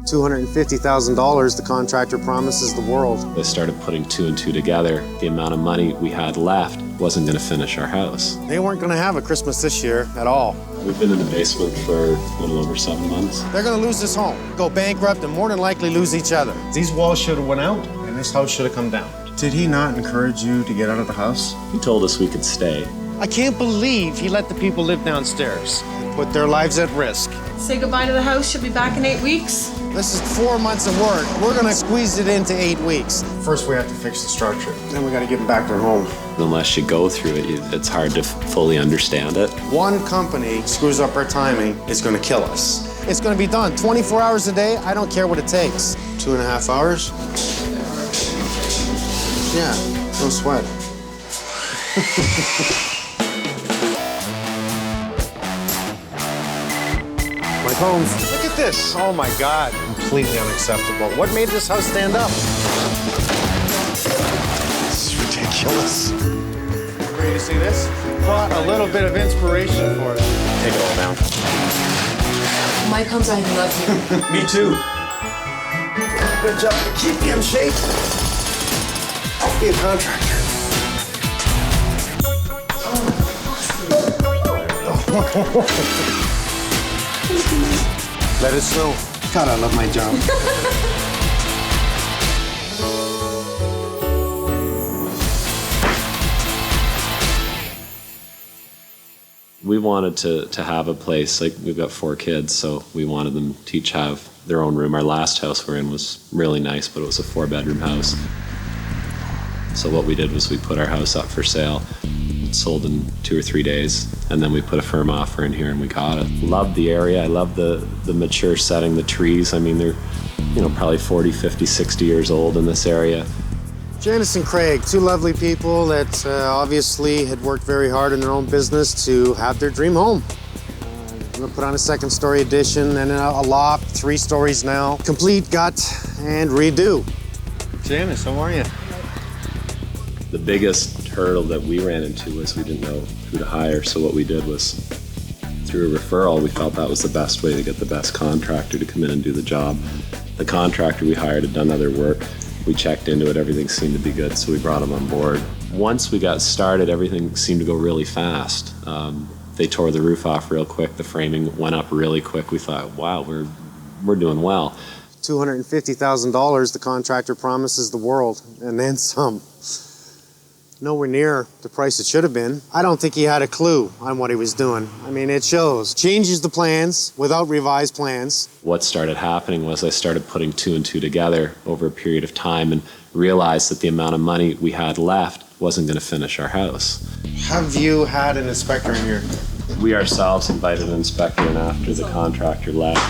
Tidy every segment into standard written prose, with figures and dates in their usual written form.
$250,000 the contractor promises the world. I started putting two and two together. The amount of money we had left wasn't going to finish our house. They weren't going to have a Christmas this year at all. We've been in the basement for a little over 7 months. They're going to lose this home, go bankrupt, and more than likely lose each other. These walls should have went out, and this house should have come down. Did he not encourage you to get out of the house? He told us we could stay. I can't believe he let the people live downstairs and put their lives at risk. Say goodbye to the house. She'll be back in 8 weeks. This is 4 months of work. We're gonna squeeze it into 8 weeks. First, we have to fix the structure. Then we gotta get them back to their home. Unless you go through it, it's hard to fully understand it. One company screws up our timing, it's gonna kill us. It's gonna be done 24 hours a day. I don't care what it takes. 2.5 hours? Yeah, no sweat. Mike Holmes, look at this. Oh my God, completely unacceptable. What made this house stand up? This is ridiculous. Ready to see this? Brought a little bit of inspiration for us. Take it all down. Mike Holmes, I love you. Me too. Good job to keep me in shape. I'll be a contractor. Let it snow. God, I love my job. We wanted to have a place, like we've got 4 kids, so we wanted them to each have their own room. Our last house we're in was really nice, but it was a 4-bedroom house. So what we did was we put our house up for sale. It sold in 2 or 3 days, and then we put a firm offer in here and we got it. Loved the area. I love the mature setting, the trees. I mean, they're, probably 40, 50, 60 years old in this area. Janice and Craig, 2 lovely people that obviously had worked very hard in their own business to have their dream home. I'm gonna put on a 2nd-story addition and a loft, 3 stories now. Complete gut and redo. Janice, how are you? The biggest hurdle that we ran into was we didn't know who to hire, so what we did was, through a referral, we felt that was the best way to get the best contractor to come in and do the job. The contractor we hired had done other work. We checked into it, everything seemed to be good, so we brought him on board. Once we got started, everything seemed to go really fast. They tore the roof off real quick, the framing went up really quick. We thought, wow, we're doing well. $250,000 the contractor promises the world, and then some. Nowhere near the price it should have been. I don't think he had a clue on what he was doing. I mean, it shows. Changes the plans without revised plans. What started happening was I started putting 2 and 2 together over a period of time and realized that the amount of money we had left wasn't going to finish our house. Have you had an inspector in here? We ourselves invited an inspector, and after the contractor left,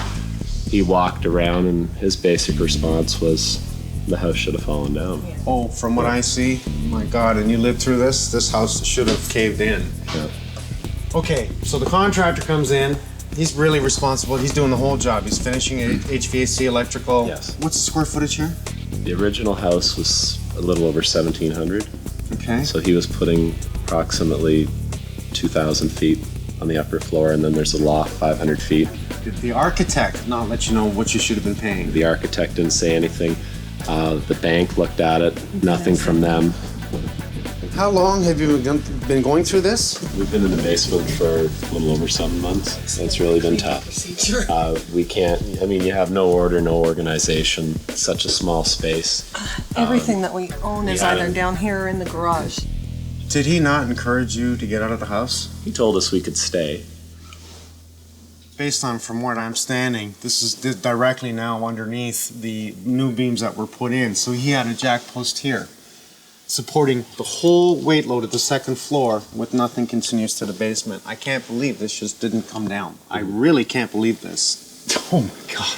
he walked around and his basic response was, the house should have fallen down. Oh, from what I see, my God, and you lived through this house should have caved in. Yeah. Okay, so the contractor comes in, he's really responsible, he's doing the whole job. He's finishing HVAC, electrical. Yes. What's the square footage here? The original house was a little over 1,700. Okay. So he was putting approximately 2,000 feet on the upper floor, and then there's a loft 500 feet. Did the architect not let you know what you should have been paying? The architect didn't say anything. The bank looked at it, nothing from them. How long have you been going through this? We've been in the basement for a little over 7 months, so it's really been tough. We can't, you have no order, no organization, such a small space. Everything that we own is either down here or in the garage. Did he not encourage you to get out of the house? He told us we could stay. Based on from where I'm standing, this is directly now underneath the new beams that were put in. So he had a jack post here, supporting the whole weight load at the 2nd floor with nothing continuous to the basement. I can't believe this just didn't come down. I really can't believe this. Oh my God.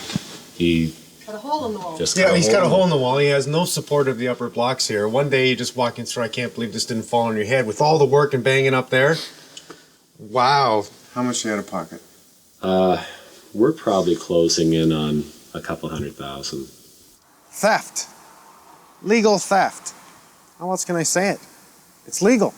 He got a hole in the wall. He's got a hole in the wall. He has no support of the upper blocks here. One day you just walking through, I can't believe this didn't fall on your head with all the work and banging up there. Wow. How much you had a pocket? We're probably closing in on a couple $100,000. Theft. Legal theft. How else can I say it? It's legal.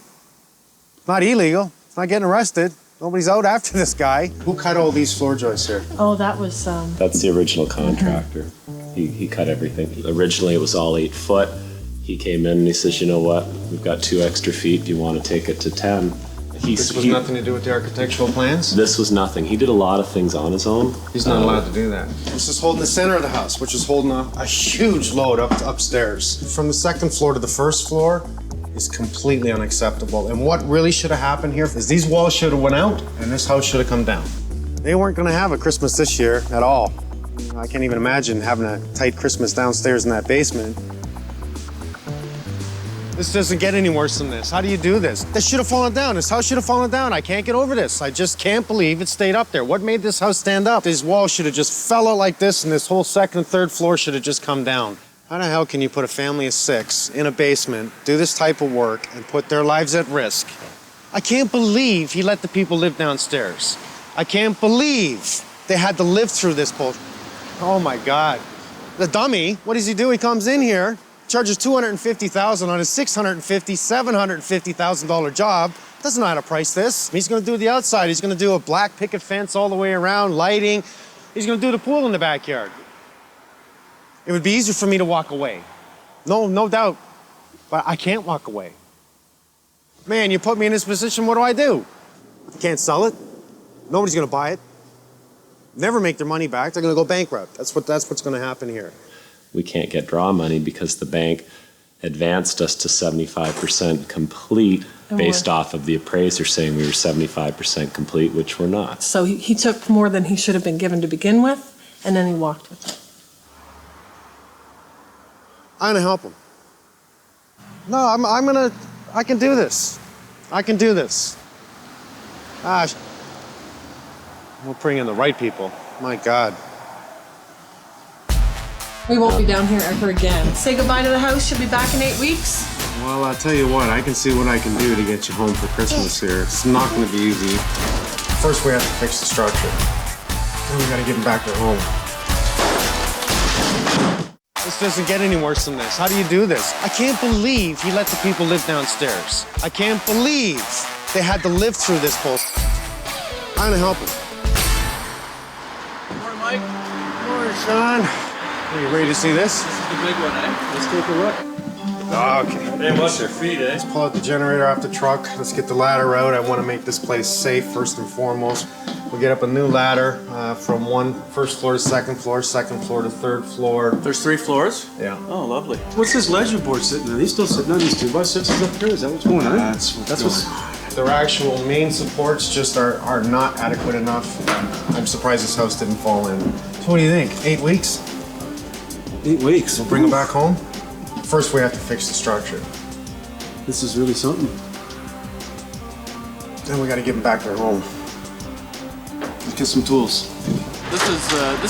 It's not illegal. It's not getting arrested. Nobody's out after this guy. Who cut all these floor joists here? Oh, that was, That's the original contractor. He cut everything. Originally, it was all 8 foot. He came in and he says, you know what? We've got 2 extra feet. Do you want to take it to 10? This was nothing to do with the architectural plans? This was nothing. He did a lot of things on his own. He's not allowed to do that. This is holding the center of the house, which is holding a huge load upstairs. From the 2nd floor to the 1st floor is completely unacceptable. And what really should have happened here is these walls should have went out and this house should have come down. They weren't gonna have a Christmas this year at all. I can't even imagine having a tight Christmas downstairs in that basement. This doesn't get any worse than this. How do you do this? This should have fallen down. This house should have fallen down. I can't get over this. I just can't believe it stayed up there. What made this house stand up? These walls should have just fell out like this and this whole 2nd and 3rd floor should have just come down. How the hell can you put a family of 6 in a basement, do this type of work, and put their lives at risk? I can't believe he let the people live downstairs. I can't believe they had to live through this bullshit. Oh my God. The dummy, what does he do? He comes in here, charges $250,000 on his $650,000, $750,000 job. Doesn't know how to price this. He's gonna do the outside. He's gonna do a black picket fence all the way around, lighting. He's gonna do the pool in the backyard. It would be easier for me to walk away. No doubt, but I can't walk away. Man, you put me in this position, what do? Can't sell it. Nobody's gonna buy it. Never make their money back. They're gonna go bankrupt. That's what's gonna happen here. We can't get draw money because the bank advanced us to 75% complete based off of the appraiser saying we were 75% complete, which we're not. so he took more than he should have been given to begin with, and then he walked with it. I'm gonna help him. No, I can do this. I can do this. We'll bring in the right people. My God. We won't be down here ever again. Say goodbye to the house. She'll be back in 8 weeks. Well, I'll tell you what, I can see what I can do to get you home for Christmas here. It's not gonna be easy. First, we have to fix the structure. Then we gotta get them back to home. This doesn't get any worse than this. How do you do this? I can't believe he let the people live downstairs. I can't believe they had to live through this bullshit. I'm gonna help him. Morning, Mike. Morning, Sean. Are you ready to see this? This is the big one, eh? Let's take a look. Okay. Hey, watch your feet, eh? Let's pull out the generator off the truck. Let's get the ladder out. I want to make this place safe first and foremost. We'll get up a new ladder from 1st floor to 2nd floor, 2nd floor to 3rd floor. There's 3 floors? Yeah. Oh, lovely. What's this ledger board sitting on? He's still sitting on these 2x6s up here? Is that what's going on? That's what's their actual main supports just are not adequate enough. I'm surprised this house didn't fall in. So what do you think? 8 weeks? 8 weeks. We'll bring them back home? First, we have to fix the structure. This is really something. Then we got to get them back to their home. Let's get some tools. This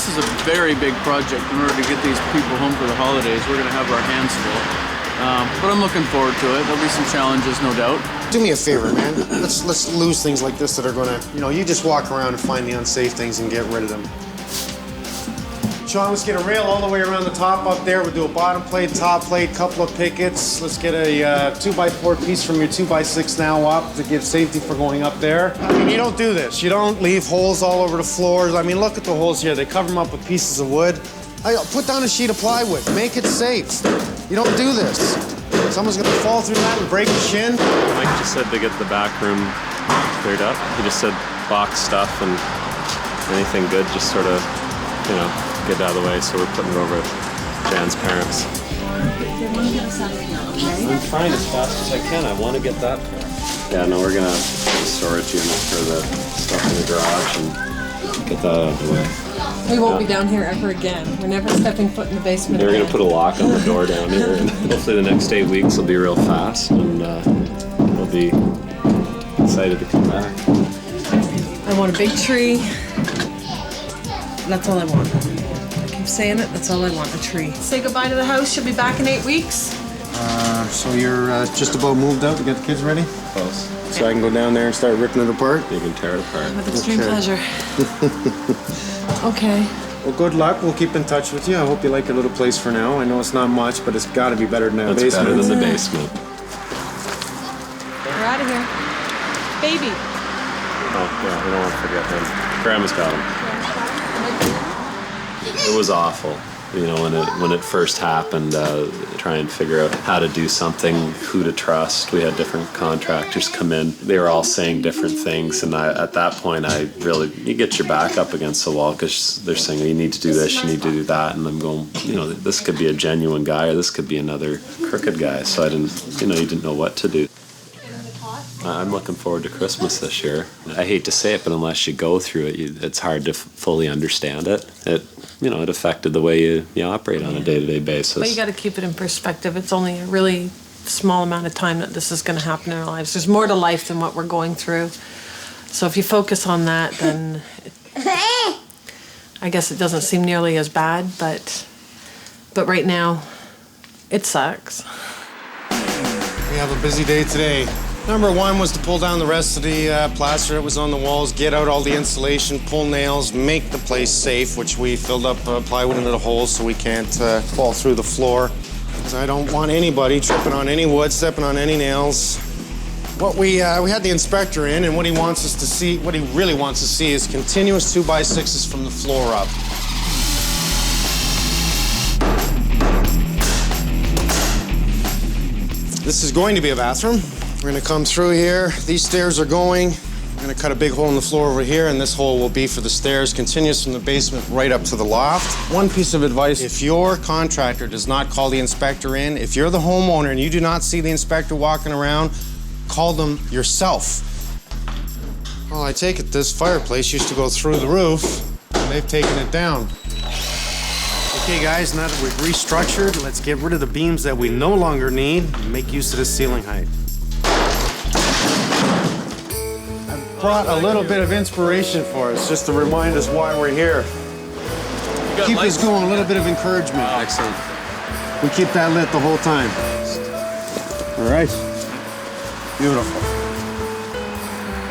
is a very big project in order to get these people home for the holidays. We're going to have our hands full. But I'm looking forward to it. There'll be some challenges, no doubt. Do me a favor, man. Let's lose things like this that are gonna, you just walk around and find the unsafe things and get rid of them. Sean, let's get a rail all the way around the top up there. We'll do a bottom plate, top plate, couple of pickets. Let's get a 2x4 piece from your 2x6 now up to give safety for going up there. I mean, you don't do this. You don't leave holes all over the floors. I mean, look at the holes here. They cover them up with pieces of wood. Put down a sheet of plywood. Make it safe. You don't do this. Someone's gonna fall through that and break a shin. Mike just said to get the back room cleared up. He just said box stuff and anything good, just sort of, get out of the way. So we're putting it over Jan's parents. I'm trying as fast as I can. I want to get that far. Yeah, no, we're gonna put a storage unit for the stuff in the garage and get that out of the way. We won't be down here ever again. We're never stepping foot in the basement They're again. going to put a lock on the door down here, and hopefully the next 8 weeks will be real fast, and we'll be excited to come back. I want a big tree. That's all I want. I keep saying it, that's all I want, a tree. Say goodbye to the house. She'll be back in 8 weeks. So you're just about moved out to get the kids ready? Close. So I can go down there and start ripping it apart? You can tear it apart. With extreme Okay. pleasure. Okay. Well, good luck. We'll keep in touch with you. I hope you like your little place for now. I know it's not much, but it's got to be better than that That's basement. better than the basement. We're out of here. Baby. Oh, yeah, we don't want to forget him. Grandma's got him. It was awful, you know, when it first happened, try and figure out how to do something, who to trust. We had different contractors come in. They were all saying different things, and at that point, you get your back up against the wall because they're saying, you need to do this, you need to do that, and I'm going, you know, this could be a genuine guy or this could be another crooked guy, so you didn't know what to do. I'm looking forward to Christmas this year. I hate to say it, but unless you go through it, it's hard to fully understand it. It affected the way you operate on a day-to-day basis. But you got to keep it in perspective. It's only a really small amount of time that this is going to happen in our lives. There's more to life than what we're going through. So if you focus on that, then I guess it doesn't seem nearly as bad, but right now, it sucks. We have a busy day today. Number one was to pull down the rest of the plaster that was on the walls, get out all the insulation, pull nails, make the place safe, which we filled up plywood into the holes so we can't fall through the floor. Because I don't want anybody tripping on any wood, stepping on any nails. We had the inspector in, and what he really wants to see is continuous 2x6s from the floor up. This is going to be a bathroom. We're gonna come through here. These stairs are going. I'm gonna cut a big hole in the floor over here, and this hole will be for the stairs, continuous from the basement right up to the loft. One piece of advice, if your contractor does not call the inspector in, if you're the homeowner and you do not see the inspector walking around, call them yourself. Well, I take it this fireplace used to go through the roof, and they've taken it down. Okay, guys, now that we've restructured, let's get rid of the beams that we no longer need and make use of the ceiling height. Brought a little bit of inspiration for us, just to remind us why we're here. Keep us going, a little bit of encouragement. Oh, excellent. We keep that lit the whole time. All right. Beautiful.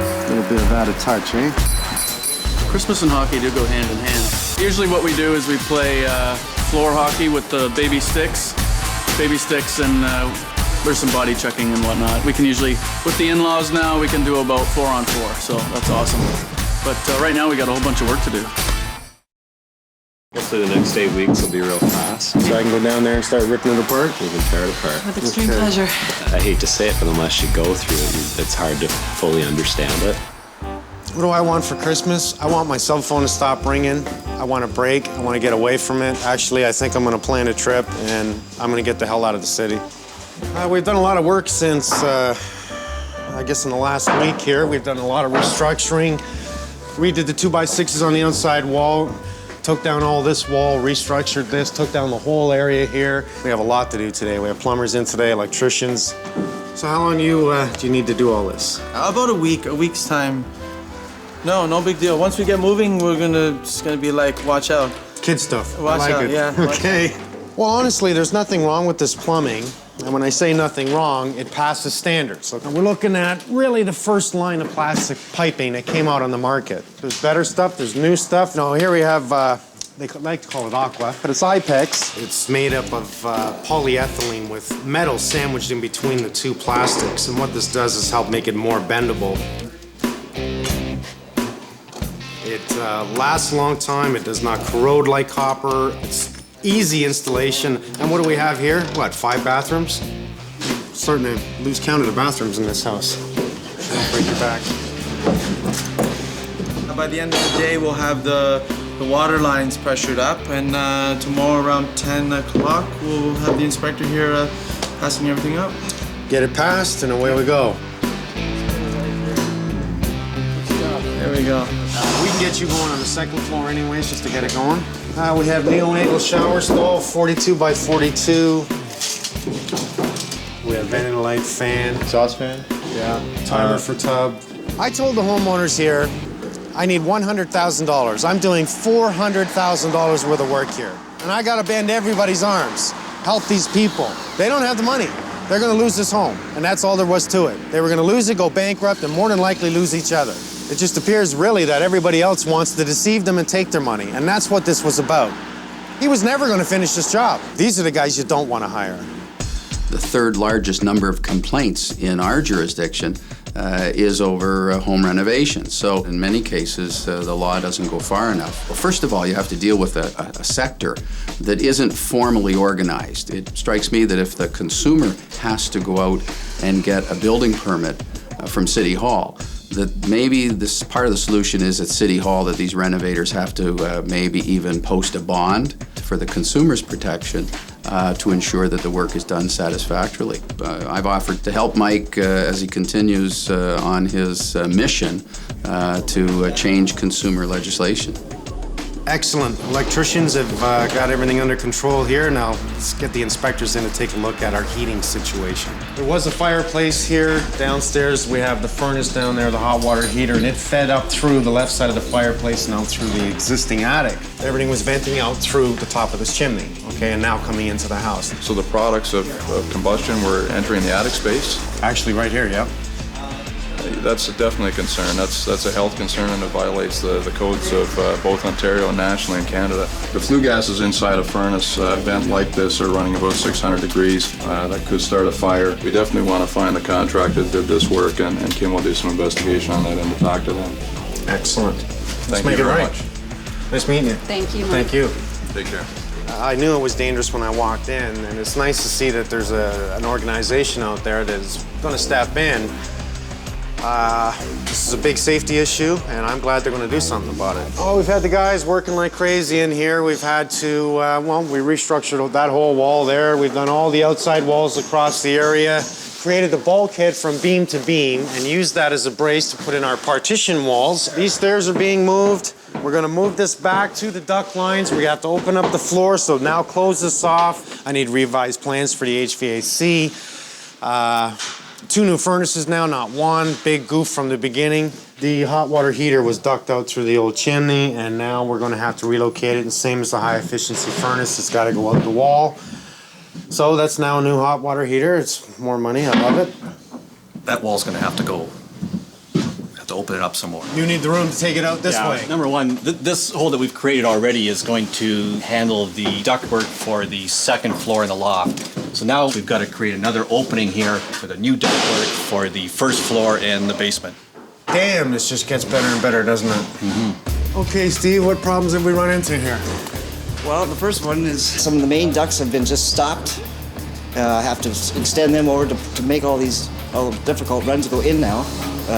A little bit of added touch, eh? Christmas and hockey do go hand in hand. Usually what we do is we play floor hockey with the baby sticks and there's some body checking and whatnot. We can usually, with the in-laws now, we can do about 4-on-4, so that's awesome. But right now we got a whole bunch of work to do. Hopefully the next 8 weeks will be real fast. So I can go down there and start ripping it apart? We can tear it apart. With extreme pleasure. I hate to say it, but unless you go through it, it's hard to fully understand it. What do I want for Christmas? I want my cell phone to stop ringing. I want a break. I want to get away from it. Actually, I think I'm going to plan a trip, and I'm going to get the hell out of the city. We've done a lot of work since, I guess in the last week here. We've done a lot of restructuring. Redid the 2x6s on the outside wall, took down all this wall, restructured this, took down the whole area here. We have a lot to do today. We have plumbers in today, electricians. So how long do you need to do all this? About a week's time. No big deal. Once we get moving, it's gonna be like, watch out. Kid stuff. Watch I like out, it. yeah. Okay. Well, honestly, there's nothing wrong with this plumbing. And when I say nothing wrong, it passes standards. So we're looking at really the first line of plastic piping that came out on the market. There's better stuff, there's new stuff. No, here we have, they like to call it aqua, but it's Ipex. It's made up of polyethylene with metal sandwiched in between the two plastics. And what this does is help make it more bendable. It lasts a long time, it does not corrode like copper. It's easy installation. And what do we have here? What, 5 bathrooms? Starting to lose count of the bathrooms in this house. Don't break your back. By the end of the day, we'll have the water lines pressured up, and tomorrow around 10 o'clock, we'll have the inspector here passing everything up. Get it passed, and away we go. There we go. We can get you going on the second floor anyways, just to get it going. We have neonatal shower stall, 42 by 42. We have vent and light fan. Exhaust fan? Yeah, timer for tub. I told the homeowners here, I need $100,000. I'm doing $400,000 worth of work here. And I gotta bend everybody's arms, help these people. They don't have the money. They're gonna lose this home, and that's all there was to it. They were gonna lose it, go bankrupt, and more than likely lose each other. It just appears really that everybody else wants to deceive them and take their money, and that's what this was about. He was never gonna finish this job. These are the guys you don't wanna hire. The third largest number of complaints in our jurisdiction is over home renovations. So in many cases, the law doesn't go far enough. Well, first of all, you have to deal with a sector that isn't formally organized. It strikes me that if the consumer has to go out and get a building permit from City Hall, that maybe this part of the solution is at City Hall that these renovators have to maybe even post a bond for the consumer's protection to ensure that the work is done satisfactorily. I've offered to help Mike as he continues on his mission to change consumer legislation. Excellent. Electricians have got everything under control here. Now let's get the inspectors in to take a look at our heating situation. There was a fireplace here. Downstairs we have the furnace down there, the hot water heater, and it fed up through the left side of the fireplace and out through the existing attic. Everything was venting out through the top of this chimney, okay, and now coming into the house. So the products of combustion were entering the attic space? Actually right here, yep. That's definitely a concern. That's a health concern, and it violates the codes of both Ontario and nationally in Canada. The flue gases inside a furnace vent like this are running about 600 degrees. That could start a fire. We definitely want to find the contractor that did this work, and Kim will do some investigation on that and talk to them. Excellent. Thank you very much. Nice meeting you. Thank you, Mike. Thank you. Take care. I knew it was dangerous when I walked in, and it's nice to see that there's an organization out there that's going to step in. This is a big safety issue, and I'm glad they're going to do something about it. Oh, we've had the guys working like crazy in here. We've had to, we restructured that whole wall there. We've done all the outside walls across the area, created the bulkhead from beam to beam, and used that as a brace to put in our partition walls. These stairs are being moved. We're going to move this back to the duct lines. We have to open up the floor, so now close this off. I need revised plans for the HVAC. 2 new furnaces now, not one. Big goof from the beginning. The hot water heater was ducked out through the old chimney, and now we're going to have to relocate it. And same as the high efficiency furnace, it's got to go out the wall. So that's now a new hot water heater. It's more money, I love it. That wall's going to have to go. Have to open it up some more. You need the room to take it out this way. Number one, this hole that we've created already is going to handle the ductwork for the second floor in the loft. So now we've got to create another opening here for the new ductwork for the first floor and the basement. Damn, this just gets better and better, doesn't it? Mm-hmm. Okay, Steve, what problems have we run into here? Well, the first one is some of the main ducts have been just stopped. I have to extend them over to make all the difficult runs go in now.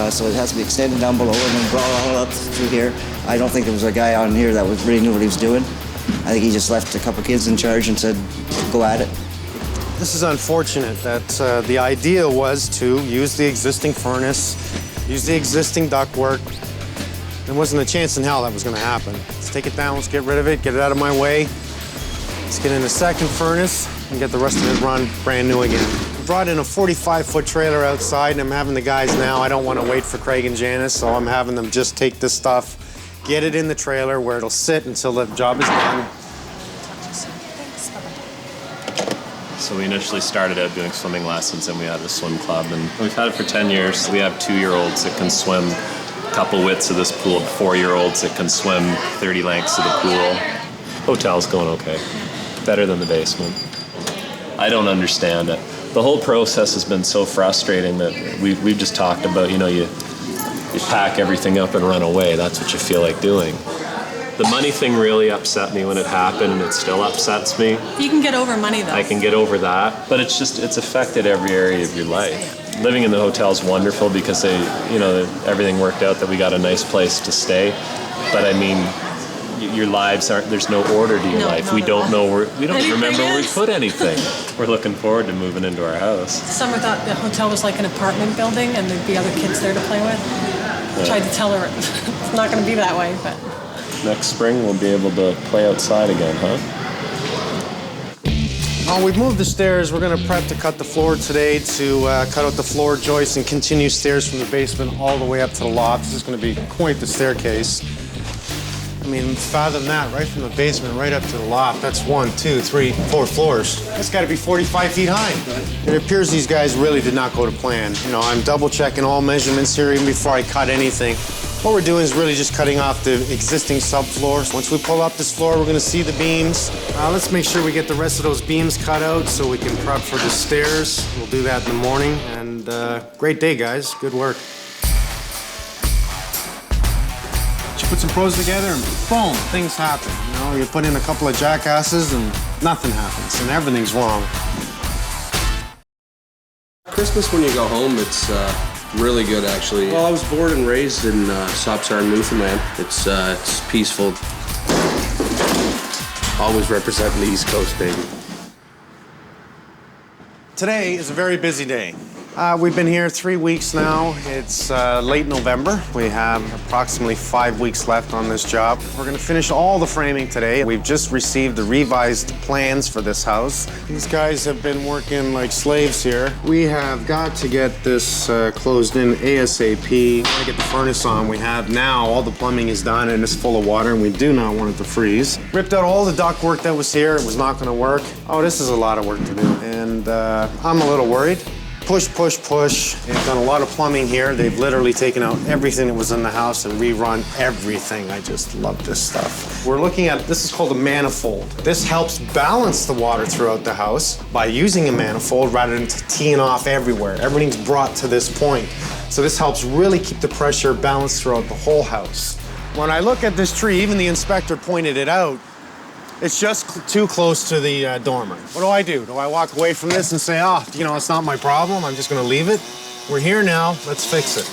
So it has to be extended down below and then brought all up through here. I don't think there was a guy on here that really knew what he was doing. I think he just left a couple kids in charge and said, go at it. This is unfortunate that the idea was to use the existing furnace, use the existing ductwork. There wasn't a chance in hell that was going to happen. Let's take it down, let's get rid of it, get it out of my way. Let's get in the second furnace and get the rest of it run brand new again. I brought in a 45-foot trailer outside, and I'm having the guys now. I don't want to wait for Craig and Janice, so I'm having them just take this stuff, get it in the trailer where it'll sit until the job is done. So we initially started out doing swimming lessons, and we had a swim club, and we've had it for 10 years. We have 2-year-olds that can swim a couple widths of this pool, 4-year-olds that can swim 30 lengths of the pool. Hotel's going okay. Better than the basement. I don't understand it. The whole process has been so frustrating that we've just talked about, you pack everything up and run away. That's what you feel like doing. The money thing really upset me when it happened, and it still upsets me. You can get over money, though. I can get over that, but it's affected every area of your life. Living in the hotel is wonderful because everything worked out that we got a nice place to stay. But I mean, your lives aren't. There's no order to your life. We don't know where. We don't remember where we put anything. We're looking forward to moving into our house. Summer thought the hotel was like an apartment building, and there'd be other kids there to play with. Yeah. Tried to tell her it's not going to be that way, but. Next spring, we'll be able to play outside again, huh? Oh, we've moved the stairs. We're going to prep to cut the floor today to cut out the floor joists and continue stairs from the basement all the way up to the loft. This is going to be quite the staircase. I mean, fathom that, right from the basement right up to the loft. That's 1, 2, 3, 4 floors. That's got to be 45 feet high. It appears these guys really did not go to plan. I'm double checking all measurements here even before I cut anything. What we're doing is really just cutting off the existing subfloors. Once we pull up this floor, we're gonna see the beams. Let's make sure we get the rest of those beams cut out so we can prep for the stairs. We'll do that in the morning. And great day, guys. Good work. You put some pros together and boom, things happen. You know, you put in a couple of jackasses and nothing happens and everything's wrong. Christmas when you go home, it's really good, actually. Well, I was born and raised in Sopsar, Newfoundland. It's peaceful. Always representing the East Coast, baby. Today is a very busy day. We've been here 3 weeks now. It's late November. We have approximately 5 weeks left on this job. We're gonna finish all the framing today. We've just received the revised plans for this house. These guys have been working like slaves here. We have got to get this closed in ASAP. We wanna get the furnace on. We have now, all the plumbing is done and it's full of water and we do not want it to freeze. Ripped out all the ductwork that was here. It was not gonna work. Oh, this is a lot of work to do. And I'm a little worried. Push, push, push. They've done a lot of plumbing here. They've literally taken out everything that was in the house and rerun everything. I just love this stuff. We're looking at, this is called a manifold. This helps balance the water throughout the house by using a manifold rather than teeing off everywhere. Everything's brought to this point. So this helps really keep the pressure balanced throughout the whole house. When I look at this tree, even the inspector pointed it out, it's just too close to the dormer. What do? Do I walk away from this and say, oh, you know, it's not my problem, I'm just gonna leave it? We're here now, let's fix it.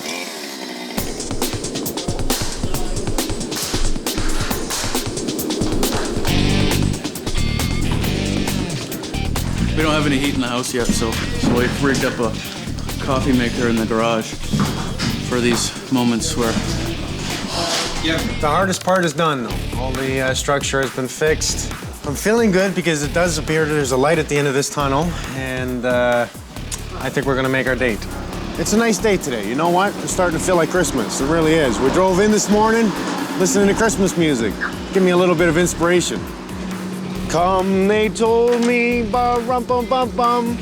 We don't have any heat in the house yet, so we've rigged up a coffee maker in the garage for these moments where... Yeah. The hardest part is done, though. All the structure has been fixed. I'm feeling good because it does appear there's a light at the end of this tunnel, and I think we're gonna make our date. It's a nice day today. You know what? It's starting to feel like Christmas. It really is. We drove in this morning listening to Christmas music. Give me a little bit of inspiration. Come, they told me, ba-rum-bum-bum-bum.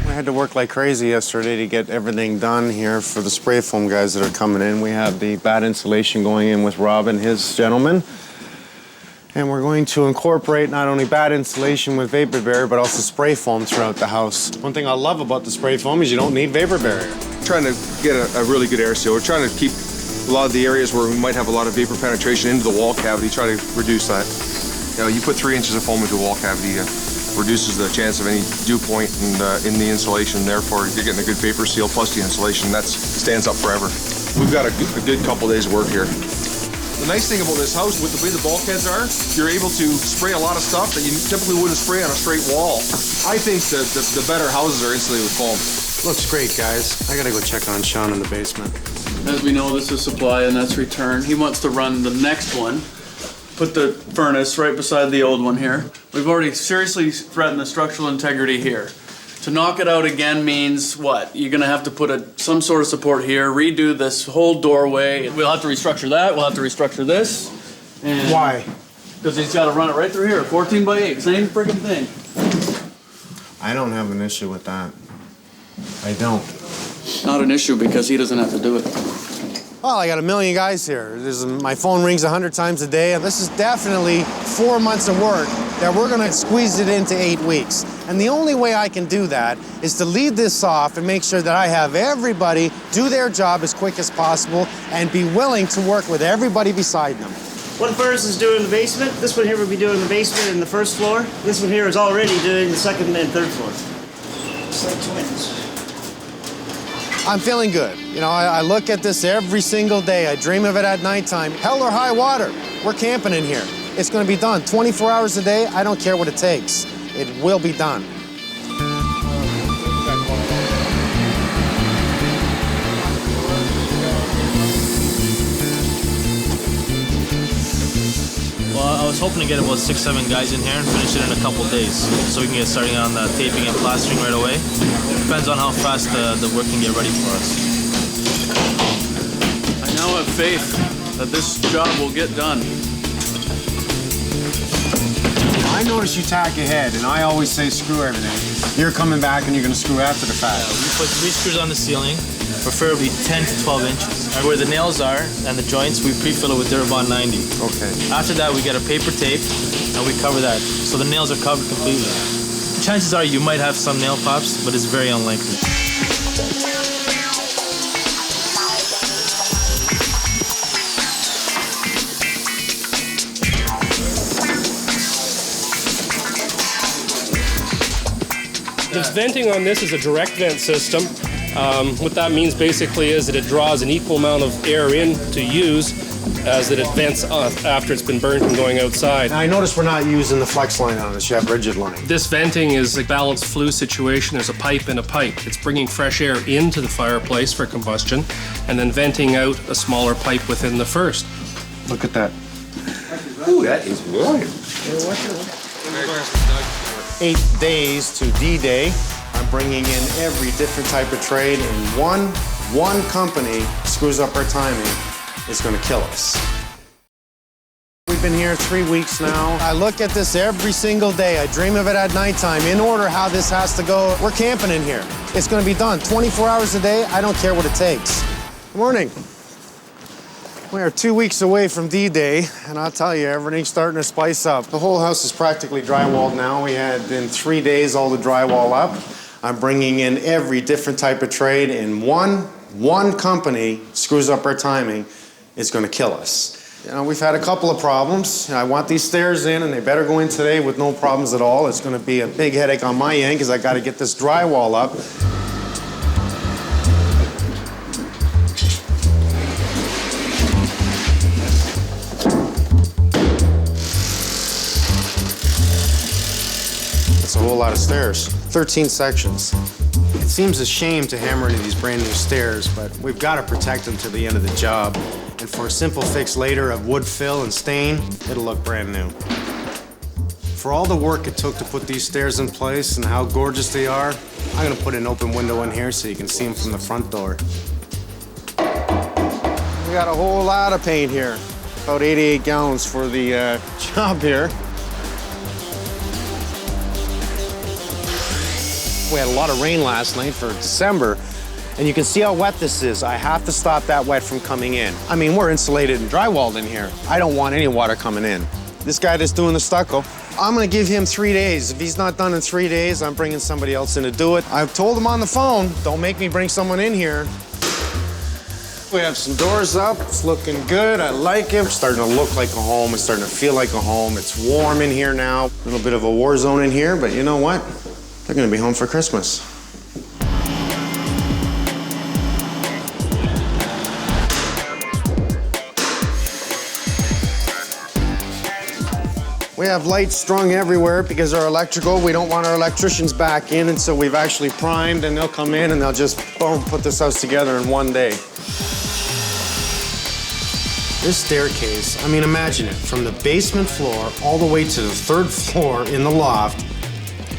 I had to work like crazy yesterday to get everything done here for the spray foam guys that are coming in. We have the bat insulation going in with Rob and his gentleman. And we're going to incorporate not only bat insulation with vapor barrier, but also spray foam throughout the house. One thing I love about the spray foam is you don't need vapor barrier. Trying to get a really good air seal. We're trying to keep a lot of the areas where we might have a lot of vapor penetration into the wall cavity, try to reduce that. You know, you put 3 inches of foam into a wall cavity, reduces the chance of any dew point in the insulation. Therefore, you're getting a good vapor seal plus the insulation. That stands up forever. We've got a good couple days of work here. The nice thing about this house, with the way the bulkheads are, you're able to spray a lot of stuff that you typically wouldn't spray on a straight wall. I think that the better houses are insulated with foam. Looks great, guys. I gotta go check on Sean in the basement. As we know, this is supply and that's return. He wants to run the next one. Put the furnace right beside the old one here. We've already seriously threatened the structural integrity here. To knock it out again means what? You're gonna have to put some sort of support here, redo this whole doorway. We'll have to restructure that, we'll have to restructure this. And why? Because he's gotta run it right through here, 14 by 8, same freaking thing. I don't have an issue with that. I don't. Not an issue because he doesn't have to do it. Well, I got a million guys here. My phone rings 100 times a day, and this is definitely 4 months of work that we're gonna squeeze it into 8 weeks. And the only way I can do that is to lead this off and make sure that I have everybody do their job as quick as possible and be willing to work with everybody beside them. One furnace is doing the basement. This one here will be doing the basement and the first floor. This one here is already doing the second and third floor. It's like twins. I'm feeling good. You know, I look at this every single day. I dream of it at nighttime. Hell or high water, we're camping in here. It's gonna be done 24 hours a day. I don't care what it takes. It will be done. Well, I was hoping to get about 6-7 guys in here and finish it in a couple days, so we can get starting on the taping and plastering right away. Depends on how fast the work can get ready for us. I now have faith that this job will get done. I notice you tack ahead, and I always say screw everything. You're coming back and you're gonna screw after the fact. Yeah, we put 3 screws on the ceiling. preferably 10 to 12 inches. And where the nails are and the joints, we pre-fill it with Durabond 90. Okay. After that, we get a paper tape and we cover that. So the nails are covered completely. Chances are you might have some nail pops, but it's very unlikely. The venting on this is a direct vent system. What that means basically is that it draws an equal amount of air in to use as that it vents after it's been burned and going outside. Now, I notice we're not using the flex line on this, you have rigid line. This venting is a balanced flue situation. There's a pipe and a pipe. It's bringing fresh air into the fireplace for combustion and then venting out a smaller pipe within the first. Look at that. Ooh, that is warm. 8 days to D-Day. I'm bringing in every different type of trade, and one company screws up our timing, it's gonna kill us. We've been here 3 weeks now. I look at this every single day. I dream of it at nighttime, in order how this has to go. We're camping in here. It's gonna be done 24 hours a day. I don't care what it takes. Good morning. We are 2 weeks away from D-Day, and I'll tell you, everything's starting to spice up. The whole house is practically drywalled now. We had, in 3 days, all the drywall up. I'm bringing in every different type of trade, and one company screws up our timing, it's gonna kill us. You know, we've had a couple of problems. I want these stairs in, and they better go in today with no problems at all. It's gonna be a big headache on my end, because I gotta get this drywall up. That's a whole lot of stairs. 13 sections. It seems a shame to hammer into these brand new stairs, but we've got to protect them to the end of the job. And for a simple fix later of wood fill and stain, it'll look brand new. For all the work it took to put these stairs in place and how gorgeous they are, I'm gonna put an open window in here so you can see them from the front door. We got a whole lot of paint here. About 88 gallons for the job here. We had a lot of rain last night for December, and you can see how wet this is. I have to stop that wet from coming in. I mean, we're insulated and drywalled in here. I don't want any water coming in. This guy that's doing the stucco, I'm gonna give him 3 days. If he's not done in 3 days, I'm bringing somebody else in to do it. I've told him on the phone, don't make me bring someone in here. We have some doors up, it's looking good, I like it. It's starting to look like a home, it's starting to feel like a home. It's warm in here now. A little bit of a war zone in here, but you know what? They're gonna be home for Christmas. We have lights strung everywhere because our electrical, we don't want our electricians back in, and so we've actually primed, and they'll come in and they'll just, boom, put this house together in 1 day. This staircase, I mean, imagine it, from the basement floor all the way to the 3rd floor in the loft.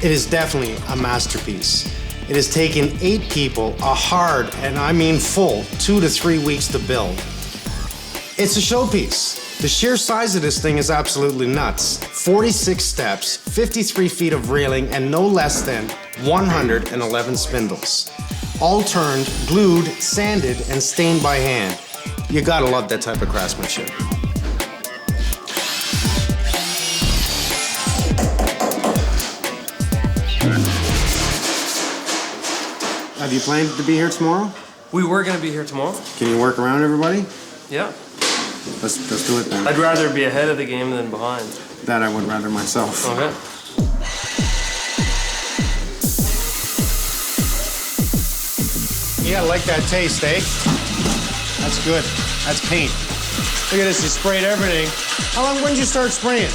It is definitely a masterpiece. It has taken 8 people, a hard, and I mean full, 2 to 3 weeks to build. It's a showpiece. The sheer size of this thing is absolutely nuts. 46 steps, 53 feet of railing, and no less than 111 spindles. All turned, glued, sanded, and stained by hand. You gotta love that type of craftsmanship. Have you planned to be here tomorrow? We were gonna be here tomorrow. Can you work around everybody? Yeah. Let's do it then. I'd rather be ahead of the game than behind. That I would rather myself. Okay. You gotta like that taste, eh? That's good. That's paint. Look at this, you sprayed everything. When did you start spraying?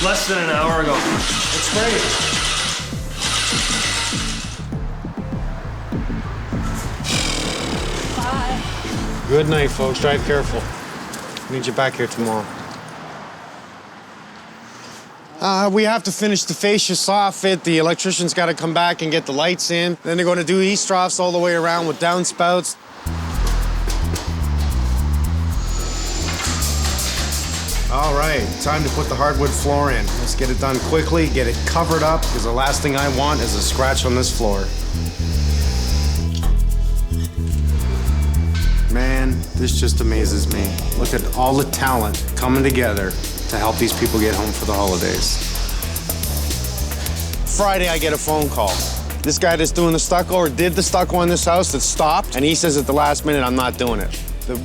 Less than an hour ago. Let's spray it. Bye. Good night, folks. Drive careful. Need you back here tomorrow. We have to finish the fascia soffit. The electrician's got to come back and get the lights in. Then they're going to do eavesdrops all the way around with downspouts. All right, time to put the hardwood floor in. Let's get it done quickly, get it covered up, because the last thing I want is a scratch on this floor. This just amazes me. Look at all the talent coming together to help these people get home for the holidays. Friday, I get a phone call. This guy that's doing the stucco or did the stucco on this house that stopped, and he says at the last minute, I'm not doing it.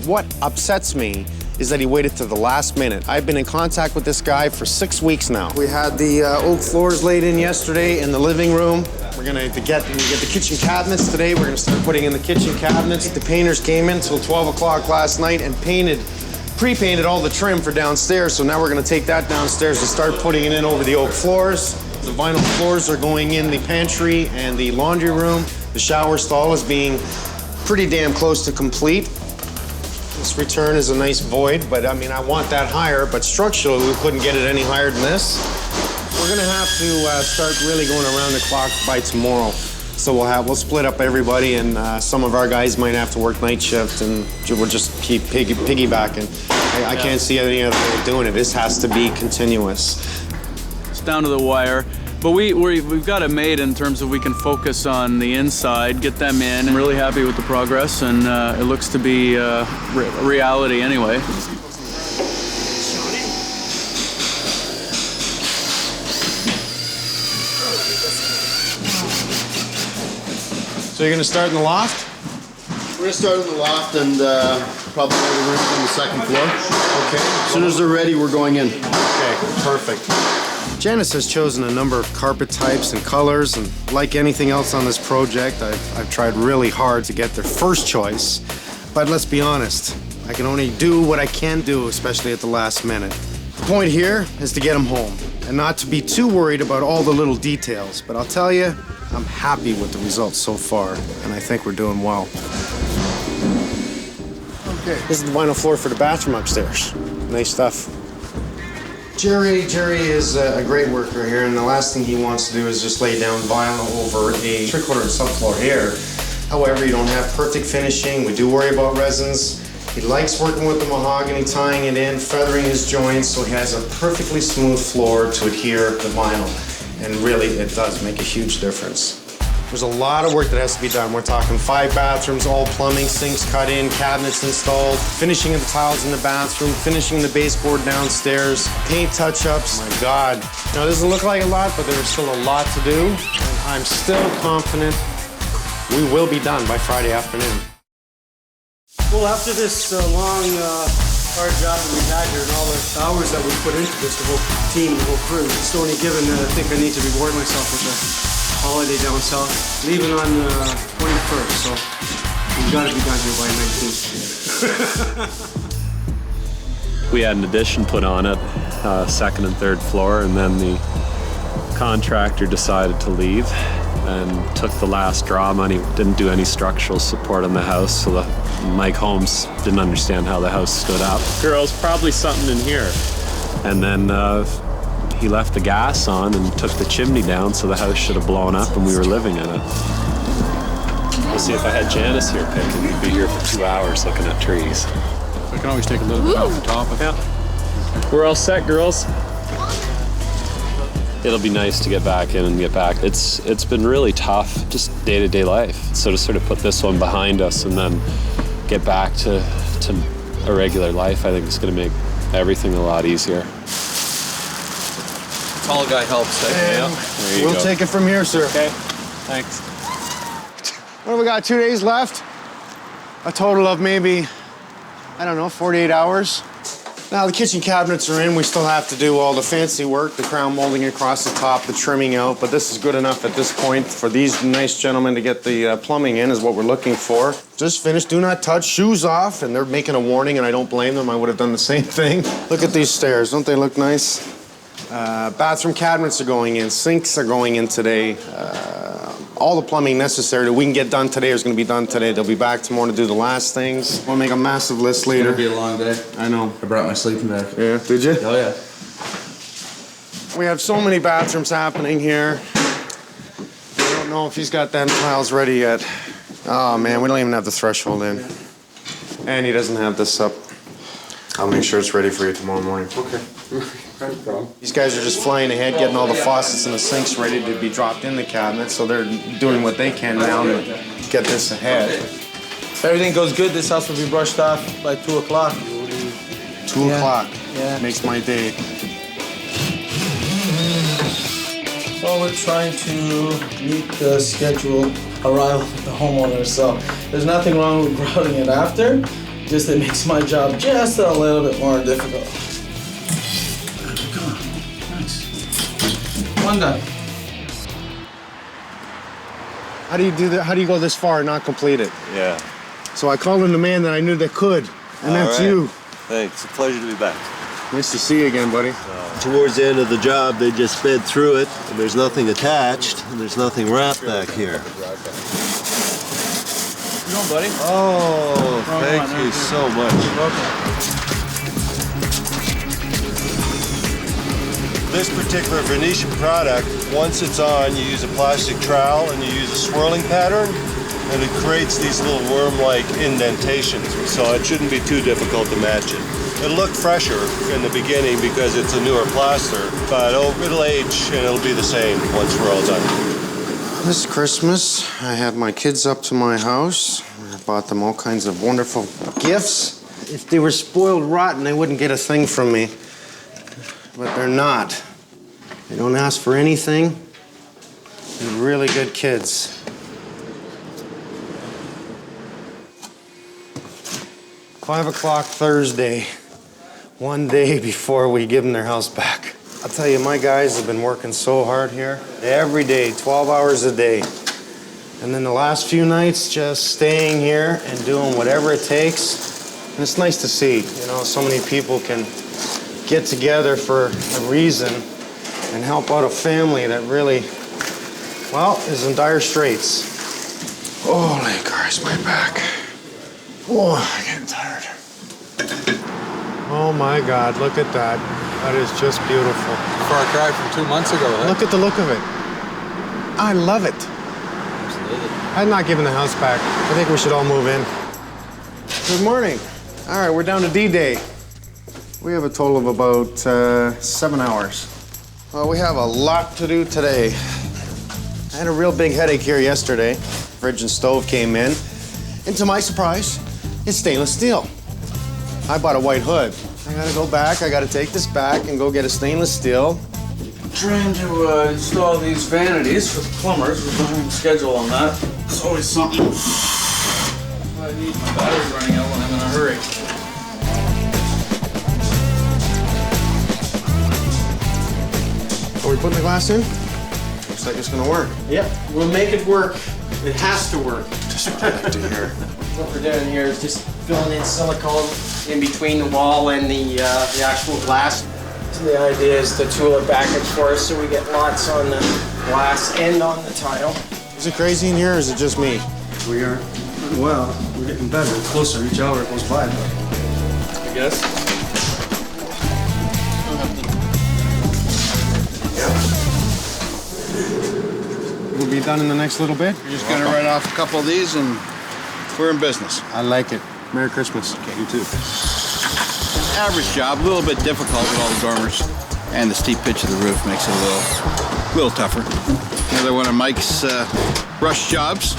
What upsets me is that he waited to the last minute. I've been in contact with this guy for 6 weeks now. We had the oak floors laid in yesterday in the living room. We're gonna get the kitchen cabinets today. We're gonna start putting in the kitchen cabinets. The painters came in till 12 o'clock last night and pre-painted all the trim for downstairs. So now we're gonna take that downstairs and start putting it in over the oak floors. The vinyl floors are going in the pantry and the laundry room. The shower stall is being pretty damn close to complete. This return is a nice void, but I mean, I want that higher, but structurally, we couldn't get it any higher than this. We're gonna have to start really going around the clock by tomorrow. So we'll split up everybody, and some of our guys might have to work night shift, and we'll just keep piggybacking. I can't see any other way of doing it. This has to be continuous. It's down to the wire. But we've got it made in terms of we can focus on the inside, get them in. I'm really happy with the progress, and it looks to be reality anyway. So you're gonna start in the loft? We're gonna start in the loft and probably the room on the second floor. Okay. As soon as they're ready, we're going in. Okay, perfect. Janice has chosen a number of carpet types and colors, and like anything else on this project, I've tried really hard to get their first choice. But let's be honest, I can only do what I can do, especially at the last minute. The point here is to get them home, and not to be too worried about all the little details. But I'll tell you, I'm happy with the results so far, and I think we're doing well. Okay, this is the vinyl floor for the bathroom upstairs. Nice stuff. Jerry is a great worker here, and the last thing he wants to do is just lay down vinyl over a three-quarter subfloor here. However, you don't have perfect finishing. We do worry about resins. He likes working with the mahogany, tying it in, feathering his joints, so he has a perfectly smooth floor to adhere the vinyl. And really, it does make a huge difference. There's a lot of work that has to be done. We're talking 5 bathrooms, all plumbing, sinks cut in, cabinets installed, finishing of the tiles in the bathroom, finishing the baseboard downstairs, paint touch-ups. My God. Now, it doesn't look like a lot, but there's still a lot to do. And I'm still confident we will be done by Friday afternoon. Well, after this long, hard job that we've had here and all the hours that we put into this, the whole team, the whole crew, it's only given that I think I need to reward myself with a holiday down south, leaving on the 21st, so we've got to be done here by 19th. We had an addition put on it, second and third floor, and then the contractor decided to leave and took the last draw money, didn't do any structural support on the house, so Mike Holmes didn't understand how the house stood up. Girls, probably something in here. And then he left the gas on and took the chimney down, so the house should have blown up and we were living in it. We'll see, if I had Janice here picking, we'd be here for 2 hours looking at trees. We can always take a little bit off the top of it. Yeah. We're all set, girls. It'll be nice to get back in and get back. It's been really tough, just day-to-day life. So to sort of put this one behind us and then get back to a regular life, I think it's going to make everything a lot easier. Tall guy helps, eh? There you We'll go. take it from here, sir. Okay, thanks. What have we got, 2 days left? A total of maybe, I don't know, 48 hours. Now the kitchen cabinets are in. We still have to do all the fancy work, the crown molding across the top, the trimming out, but this is good enough at this point for these nice gentlemen to get the plumbing in is what we're looking for. Just finished, do not touch, shoes off, and they're making a warning, and I don't blame them. I would have done the same thing. Look at these stairs, don't they look nice? Bathroom cabinets are going in, sinks are going in today. All the plumbing necessary that we can get done today is going to be done today. They'll be back tomorrow to do the last things. We'll make a massive list later. It's gonna be a long day. I know. I brought my sleeping bag. Yeah, did you? Oh yeah. We have so many bathrooms happening here. I don't know if he's got them tiles ready yet. Oh man, we don't even have the threshold in. And he doesn't have this up. I'll make sure it's ready for you tomorrow morning. Okay. No problem. These guys are just flying ahead, getting all the faucets and the sinks ready to be dropped in the cabinet, so they're doing what they can now to get this ahead. If everything goes good, this house will be brushed off by 2 o'clock. 2 o'clock. Yeah. Makes my day. Well, we're trying to meet the schedule around the homeowner, so there's nothing wrong with grouting it after, just it makes my job just a little bit more difficult. Come on, nice. One done. How do you do that? How do you go this far and not complete it? Yeah. So I called in the man that I knew that could, and that's All right. you. Thanks. It's a pleasure to be back. Nice to see you again, buddy. Towards the end of the job, they just sped through it, and there's nothing attached, and there's nothing wrapped back here. You know, buddy? Oh, thank you so much. You're welcome. This particular Venetian product, once it's on, you use a plastic trowel and you use a swirling pattern, and it creates these little worm-like indentations, so it shouldn't be too difficult to match it. It'll look fresher in the beginning because it's a newer plaster, but it'll age and it'll be the same once we're all done. This Christmas, I had my kids up to my house. I bought them all kinds of wonderful gifts. If they were spoiled rotten, they wouldn't get a thing from me. But they're not. They don't ask for anything. They're really good kids. Five o'clock Thursday, one day before we give them their house back. I'll tell you, my guys have been working so hard here. Every day, 12 hours a day. And then the last few nights, just staying here and doing whatever it takes. And it's nice to see, you know, so many people can get together for a reason and help out a family that really, well, is in dire straits. Holy Christ, my back. Oh, I'm getting tired. Oh my God, look at that. That is just beautiful. Far cry from 2 months ago, huh? Look at the look of it. I love it. Absolutely. I'm not giving the house back. I think we should all move in. Good morning. All right, we're down to D-Day. We have a total of about 7 hours. Well, we have a lot to do today. I had a real big headache here yesterday. Fridge and stove came in, and to my surprise, it's stainless steel. I bought a white hood. I gotta go back, I gotta take this back and go get a stainless steel. Trying to install these vanities for the plumbers. We're behind schedule on that. It's always something. I need my battery running out when I'm in a hurry. Are we putting the glass in? Looks like it's gonna work. Yep, we'll make it work. It has to work. Just what I like to hear. What we're doing here is just filling in silicone in between the wall and the actual glass. So the idea is to tool it backwards for us so we get lots on the glass and on the tile. Is it crazy in here or is it just me? We are, well, we're getting better, closer each hour it goes by. I guess. We'll be done in the next little bit. We're just gonna write off a couple of these and we're in business. I like it. Merry Christmas. Okay, you too. Average job, a little bit difficult with all the dormers. And the steep pitch of the roof makes it a little tougher. Another one of Mike's rush jobs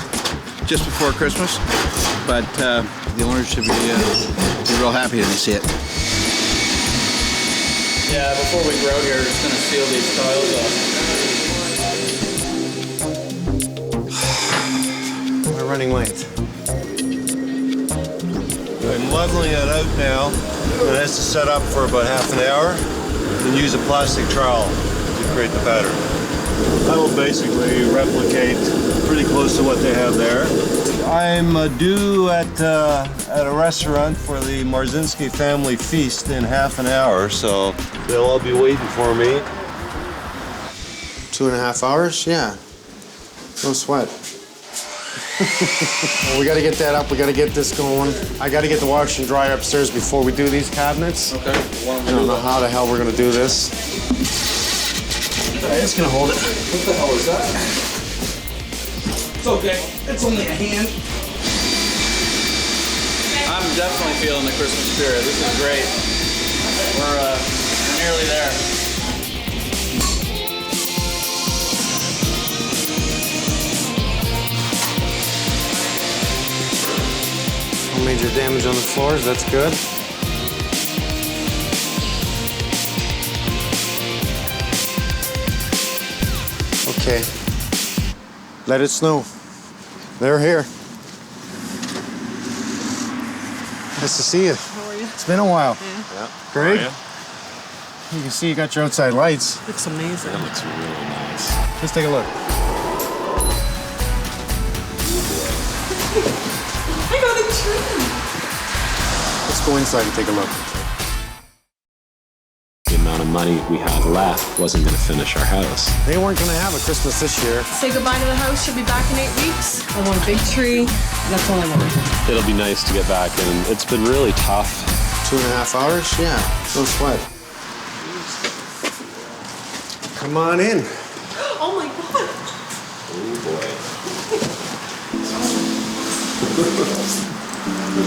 just before Christmas. But the owners should be real happy when they see it. Yeah, before we grout here, just gonna seal these tiles off. We're running late. I'm leveling it out now. It has to set up for about half an hour and use a plastic trowel to create the pattern. That will basically replicate pretty close to what they have there. I'm due at a restaurant for the Marzinski family feast in half an hour, so they'll all be waiting for me. 2.5 hours? Yeah. No sweat. Well, we gotta get that up. We gotta get this going. I gotta get the washer and dryer upstairs before we do these cabinets. Okay. I don't know how the hell we're gonna do this. I'm just gonna hold it. What the hell is that? It's okay. It's only a hand. I'm definitely feeling the Christmas spirit. This is great. We're nearly there. major damage on the floors. That's good. Okay. Let it snow. They're here. Nice to see you. How are you? It's been a while. Yeah. Craig? You can see you got your outside lights. Looks amazing. That looks really nice. Let's take a look. I got a tree. Let's go inside and take a look. The amount of money we had left wasn't going to finish our house. They weren't going to have a Christmas this year. Say goodbye to the house. She'll be back in 8 weeks. I want a big tree. That's all I want. It'll be nice to get back in. It's been really tough. 2.5 hours? Yeah, no sweat. Come on in. Oh my God. Oh boy.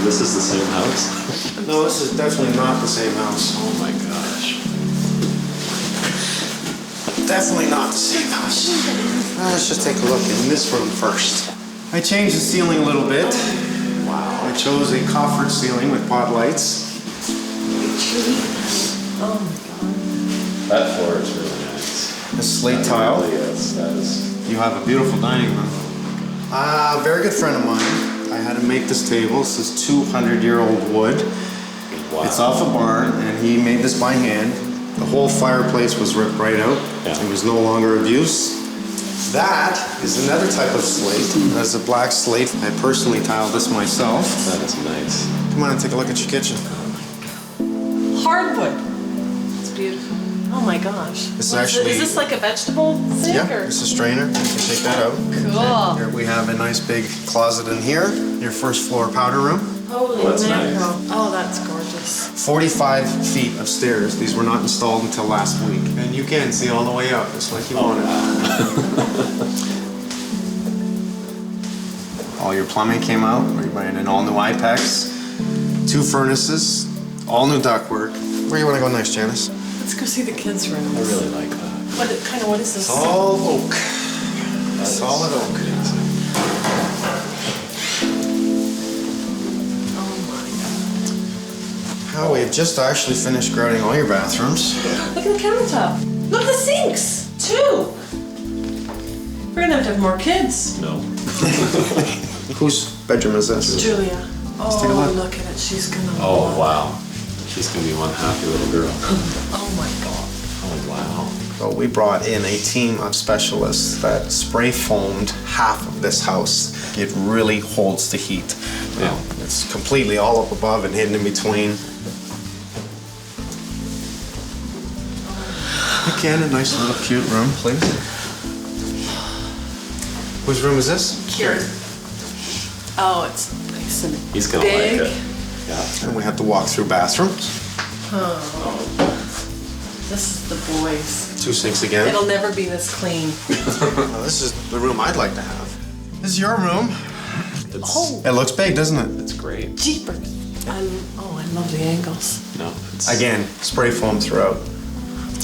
This is the same house? No, this is definitely not the same house. Oh my gosh. Definitely not the same house. Let's just take a look in this room first. I changed the ceiling a little bit. Wow. I chose a coffered ceiling with pod lights. Oh my God. That floor is really nice. A slate tile. Really is. That is. You have a beautiful dining room. A very good friend of mine. I had to make this table. This is 200-year-old wood. Wow. It's off a barn, and he made this by hand. The whole fireplace was ripped right out. Yeah. It was no longer of use. That is another type of slate. That's a black slate. I personally tiled this myself. That is nice. Come on and take a look at your kitchen. Hardwood. It's beautiful. Oh my gosh. This is What actually- Is this like a vegetable sink Yeah, or? it's a strainer. You can take that out. Cool. Here we have a nice big closet in here. Your first floor powder room. Holy That's mackerel. Oh, that's gorgeous. 45 feet of stairs. These were not installed until last week. And you can see all the way up, just like you wanted. All your plumbing came out. We ran in all new IPEX. 2 furnaces. All new ductwork. Where you want to go next, Janice? Let's go see the kids' rooms. I really like that. What is this? It's all oak. Solid oak. How we've just actually finished grouting all your bathrooms. Look at the countertop. Look at the sinks. 2. We're gonna have to have more kids. No. Whose bedroom is this? Julia. take a Oh, look. look at it. She's gonna. Oh love wow. She's going to be one happy little girl. it. Oh my God. Oh wow. So we brought in a team of specialists that spray foamed half of this house. It really holds the heat. Yeah. It's completely all up above and hidden in between. Again, a nice little cute room, please. Whose room is this? Kieran. Oh, it's nice and He's going to big. like it. Yeah. And we have to walk through bathrooms. Oh. This is the boys. 2 sinks again. It'll never be this clean. Well, this is the room I'd like to have. This is your room. Oh, It looks big, doesn't it? It's great. jeepers. I love the angles. No, it's Again, spray foam throughout.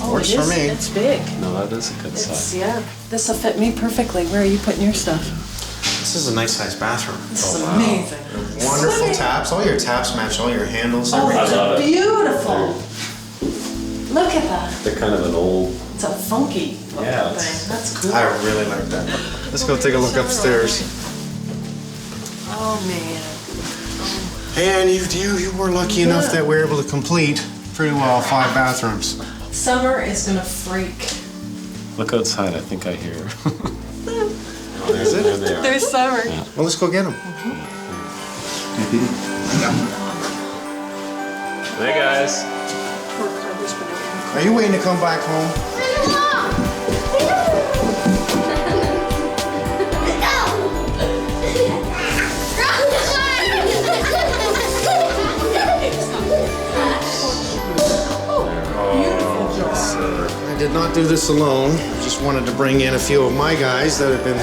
Oh, Works it for is. me. It's big. no, that is a good It's, size. yeah. This will fit me perfectly. Where are you putting your stuff? This is a nice sized bathroom. This is amazing. Wonderful Look at- taps. All your taps match all your handles. Oh, everything. love it's it. beautiful. Look at that. They're kind of an old. It's a funky looking Yeah, thing. That's cool. I really like that. Let's go take a look upstairs. Oh man. And you were lucky enough that we were able to complete pretty well 5 bathrooms. Summer is gonna freak. Look outside. I think I hear. There's it. There they are. There's summer. Well, let's go get them. Hey guys. Are you waiting to come back home? I did not do this alone. Just wanted to bring in a few of my guys that have been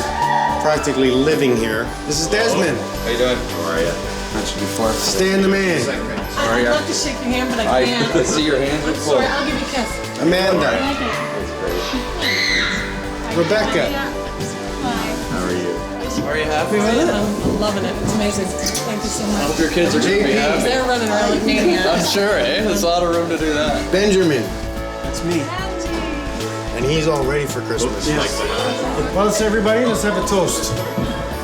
practically living here. This is Desmond. How you doing? How are you? Mentioned before. Stan the man. I'd love to shake your hand, but I can't. I see your hands are full. Sorry, I'll give you a kiss. Amanda. Rebecca. How are you? Are you happy with it? I'm loving it. It's amazing. Thank you so I hope much. your kids are going to be happy. They're running around like maniacs. I'm sure, eh? There's a lot of room to do that. Benjamin. That's me. And he's all ready for Christmas. Yes. Well, let's everybody, let's have a toast.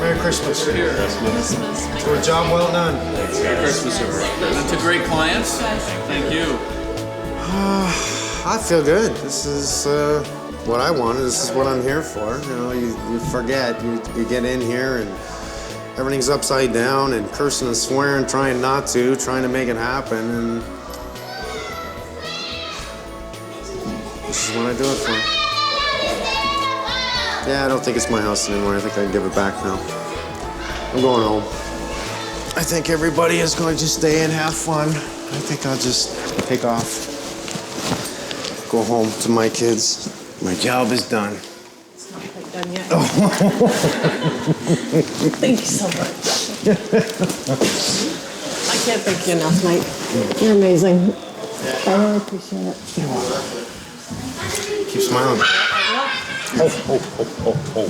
Merry Christmas. Christmas. To a job well done. Merry Christmas, everyone. And to great clients, thank you. I feel good. This is what I wanted. This is what I'm here for. You know, you forget. You get in here and everything's upside down and cursing and swearing, trying not to, trying to make it happen. And this is what I do it for. Yeah, I don't think it's my house anymore. I think I can give it back now. I'm going home. I think everybody is going to stay and have fun. I think I'll just take off. Go home to my kids. My job is done. It's not quite done yet. Thank you so much. I can't thank you enough, Mike. You're amazing. I really appreciate it. You're welcome. Keep smiling. Ho, ho, ho, ho, ho.